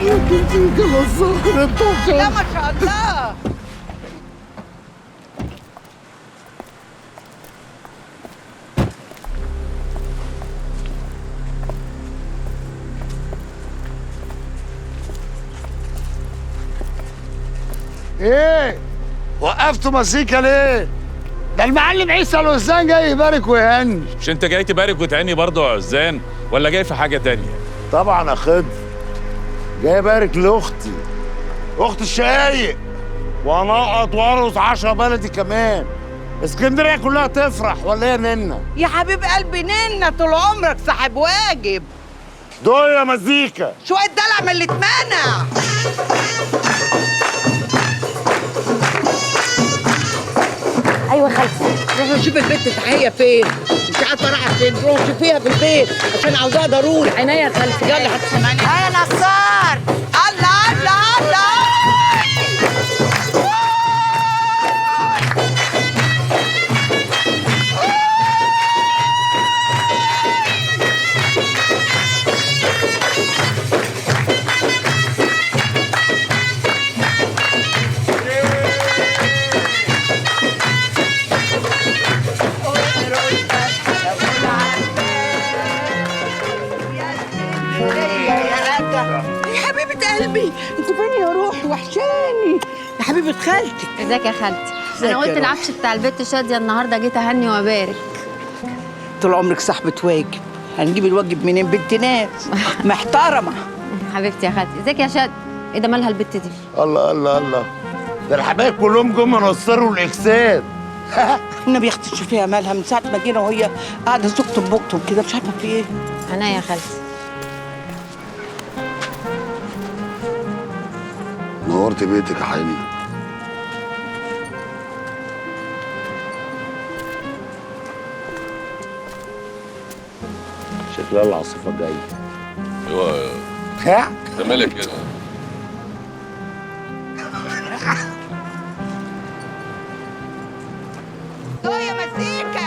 يديك الوصول انت. لا ما شاء الله. ايه وقفتوا مزيكا ليه؟ ده المعلم عيسى الوزان جاي يبارك ويهني. مش انت جاي تبارك وتهني برضه يا عزان ولا جاي في حاجه تانية؟ طبعا يا خضر، جاي ابارك لاختي، اخت الشقايق، وانقط وارقص 10 بلدي كمان. اسكندريه كلها تفرح ولا ايه يا ننا؟ يا حبيب قلبي ننا طول عمرك صاحب واجب. دول يا مزيكا شوية دلع من اللي اتمنع. ايوه خالتي. روح نشوف البنت تحية فين، مش عارفة رايحة فين، روح شوفيها في البيت عشان عاوزاها ضروري. عينيا يا خالتي. يلا حط سمعني. يا نصار. الله الله الله. يا حبيبة قلبي انت فين يا روحي وحشاني يا حبيبة خالتي. ازيك يا خالتي؟ ازيك انا قلت يا العفش بتاع البت شاديه النهارده جيت اهني وابارك. طول عمرك صاحبة واجب، هنجيب الواجب منين؟ بنت ناس محترمة. حبيبتي يا خالتي. ازيك يا شاد؟ ايه ده مالها البت دي؟ الله الله الله، ده الحبايب كلهم جم نصروا الاجساد. النبي يا اختي تشوفيها مالها من ساعة ما جينا وهي قاعدة تكتب بكتب كده مش عارفة في ايه. عينيا يا خالتي. نورت بيتك يا حبيبي. شكلها العاصفة جاية. ايوه ها؟ انت مالك كده؟ يا مزيكا